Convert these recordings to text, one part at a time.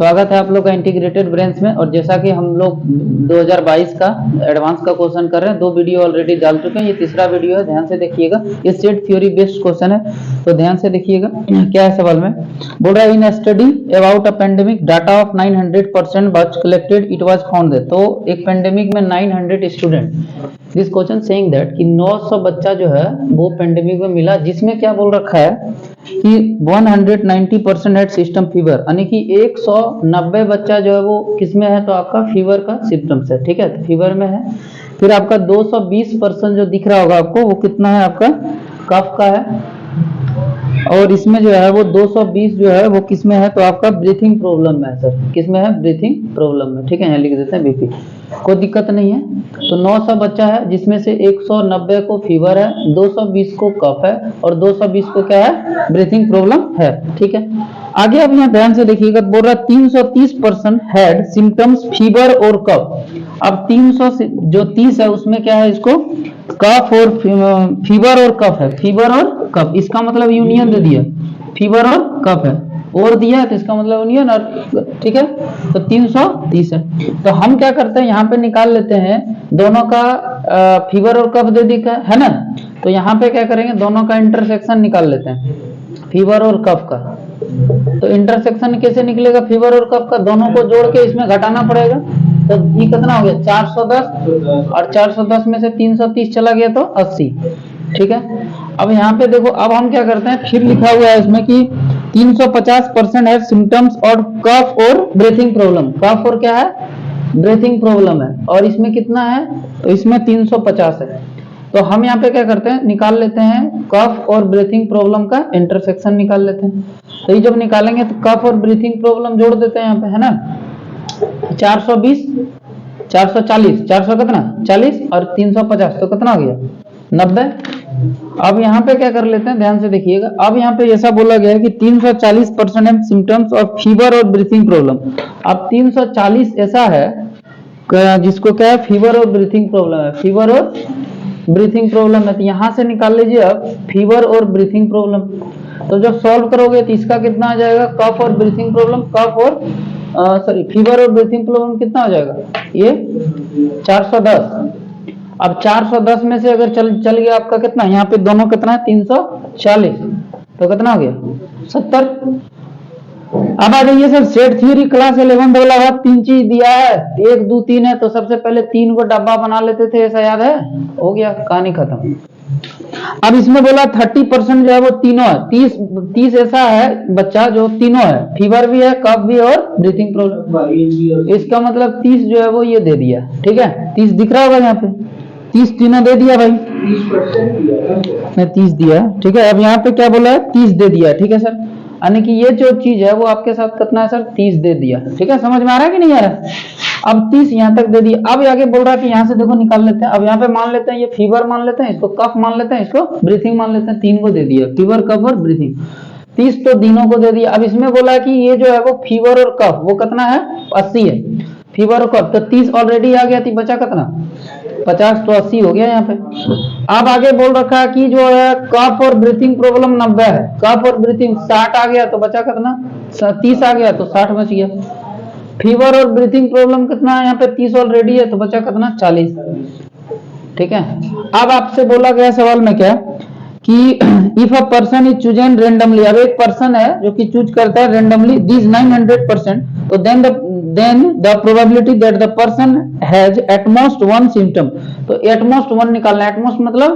स्वागत है आप लोग का इंटीग्रेटेड ब्रेन्स में। और जैसा कि हम लोग 2022 का एडवांस का क्वेश्चन कर रहे हैं, 2 वीडियो ऑलरेडी डाल चुके हैं, ये तीसरा वीडियो है, ध्यान से देखिएगा। ये सेट थ्योरी बेस्ड क्वेश्चन है, तो ध्यान से देखिएगा। क्या है सवाल में, बोल रहा है in study about a pandemic data of 900% was collected, it was found that. तो एक पेंडेमिक में 900 student, this question saying that कि 900 बच्चा जो है वो पेंडेमिक में मिला, जिसमें क्या बोल रखा है कि 190% हैड सिस्टम फीवर, यानी कि 190 बच्चा जो है वो किसमें है, तो आपका फीवर का सिम्टम्स है, ठीक है, तो फीवर में है। फिर आपका 220% जो दिख रहा होगा आपको, वो कितना है, आपका कफ का है। और इसमें जो है वो 220 जो है वो किसमें है, तो आपका ब्रीथिंग प्रॉब्लम में है सर, किसमें है, ब्रीथिंग प्रॉब्लम में, ठीक है, यहाँ लिख देते हैं बीपी, कोई दिक्कत नहीं है। तो 900 बच्चा है, जिसमें से 190 को फीवर है, 220 को कफ है और 220 को क्या है, ब्रीथिंग प्रॉब्लम है, ठीक है। आगे अब यहाँ ध्यान से देखिएगा, बोल रहा 330% हैड सिम्टम्स फीवर और कफ। अब 300 से जो 30 है उसमें क्या है, इसको कफ और फीवर और कफ है, फीवर और कफ, इसका मतलब यूनियन दे दिया, फीवर और कफ है और दिया है, तो इसका मतलब यूनियन और, ठीक है, तो 330 है। तो हम क्या करते हैं, यहाँ पे निकाल लेते हैं दोनों का, फीवर और कफ दे दिया है ना, तो यहाँ पे क्या करेंगे, दोनों का इंटरसेक्शन निकाल लेते हैं, फीवर और कफ का। तो इंटरसेक्शन कैसे निकलेगा, फीवर और कफ का, दोनों को जोड़ के इसमें घटाना पड़ेगा। तो ये कितना हो गया, 410, और 410 में से 330 चला गया तो 80, ठीक है। अब यहाँ पे देखो, अब हम क्या करते हैं, फिर लिखा हुआ है इसमें कि 350% है सिम्टम्स और कफ और ब्रीथिंग प्रॉब्लम, कफ और क्या है, ब्रीथिंग प्रॉब्लम है, और इसमें कितना है, तो इसमें 350 है। तो हम यहाँ पे क्या करते हैं, निकाल लेते हैं कफ और ब्रीथिंग प्रॉब्लम का इंटरसेक्शन निकाल लेते हैं। तो ये जब निकालेंगे तो कफ और ब्रीथिंग प्रॉब्लम जोड़ देते हैं यहाँ पे, है ना, 420, 440, 400 कितना 40 और 350, तो कितना हो गया 90। अब यहाँ पे क्या कर लेते हैं, ध्यान से देखिएगा। अब यहाँ पे ऐसा बोला गया है कि 340% है सिम्टम्स ऑफ फीवर और ब्रीथिंग प्रॉब्लम। अब 340 ऐसा है जिसको क्या है, फीवर और ब्रीथिंग प्रॉब्लम है, फीवर और ब्रीथिंग प्रॉब्लम है। तो यहाँ से निकाल लीजिए अब फीवर और ब्रीथिंग प्रॉब्लम। तो जब सॉल्व करोगे तो इसका कितना आ जाएगा, कफ और ब्रीथिंग प्रॉब्लम, कफ और सॉरी फीवर और ब्रीथिंग प्रॉब्लम कितना हो जाएगा, ये 410। अब 410 में से अगर चल गया आपका कितना, यहाँ पे दोनों कितना है, 340, तो कितना हो गया 70। अब आ जाइए सर, सेट थ्योरी क्लास 11 वाला बात, 3 चीज दिया है, 1 2 3 है, तो सबसे पहले 3 को डब्बा बना लेते थे, ऐसा याद है, हो गया, कहानी खत्म। अब इसमें बोला 30% जो है वो तीनों है, 30 ऐसा है बच्चा जो तीनों है, फीवर भी है, कफ भी और ब्रीथिंग प्रॉब्लम, इसका मतलब 30 जो है वो ये दे दिया, ठीक है, 30 दिख रहा होगा यहाँ पे, 30 तीनों दे दिया भाई, 30 दिया, ठीक है। अब यहाँ पे क्या बोला है, 30 दे दिया, ठीक है सर, यानी कि ये जो चीज है वो आपके साथ कितना है सर, 30 दे दिया, ठीक है, समझ में आ रहा है कि नहीं आ रहा। अब 30 यहाँ तक दे दिया। अब आगे बोल रहा है कि यहाँ से देखो निकाल लेते हैं। अब यहाँ पे मान लेते हैं ये फीवर मान लेते हैं, इसको कफ मान लेते हैं, इसको ब्रीथिंग मान लेते हैं, 3 को दे दिया, फीवर कफ और ब्रीथिंग, 30 तो तीनों को दे दिया। अब इसमें बोला कि ये जो है वो फीवर और कफ वो कितना है, 80 है, फीवर और कफ, तो 30 ऑलरेडी आ गया थी, बचा कितना 50, तो 80 हो गया यहाँ पे। अब आगे बोल रखा है कि जो है कफ और ब्रीथिंग प्रॉब्लम 90 है, कफ और ब्रीथिंग 60 आ गया, तो बचा कितना 30 आ गया, तो 60 बच गया। फीवर और ब्रीथिंग प्रॉब्लम कितना है, यहाँ पे 30 ऑलरेडी है, तो बचा कितना 40, ठीक है। अब आपसे बोला गया सवाल में क्या कि if a person is chosen randomly, अब एक पर्सन है जो कि चूज करता है रेंडमली दिस 900%, तो then the probability that the person has at most 1 symptom, तो एटमोस्ट 1 निकालना, एटमोस्ट मतलब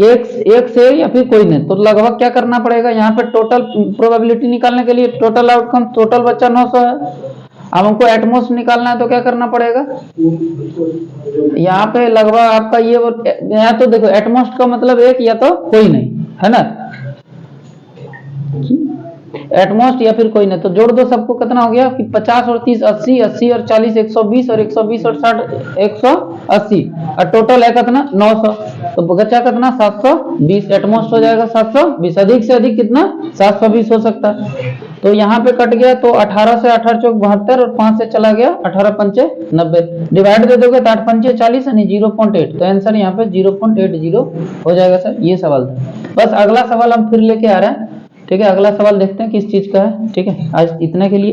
एक से या फिर कोई नहीं, तो लगभग क्या करना पड़ेगा, यहाँ पे टोटल प्रोबेबिलिटी निकालने के लिए टोटल आउटकम, टोटल बच्चा 900 है, अब हमको एटमोस्ट निकालना है, तो क्या करना पड़ेगा, यहाँ पे लगभग आपका ये, या तो देखो एटमोस्ट का मतलब एक, या तो कोई नहीं, है ना, एटमोस्ट या फिर कोई नहीं, तो जोड़ दो सबको, कितना हो गया कि 50 और 30 80, 80 और 40 120 और 120 और 60 180, और टोटल है कितना 900, तो बचा कितना 720, एटमोस्ट हो जाएगा 720, अधिक से अधिक कितना 720 हो सकता है। तो यहाँ पे कट गया, तो 18 से 18 चौक 72 और 5 से चला गया 18 पंचे 90, डिवाइड दे दोगे तो 8 पंचे 40 यानी 0.8, तो आंसर यहाँ पे 0.80 हो जाएगा सर। ये सवाल था। बस अगला सवाल हम फिर लेके आ रहे हैं, ठीक है, अगला सवाल देखते हैं किस चीज का है, ठीक है। आज इतने के लिए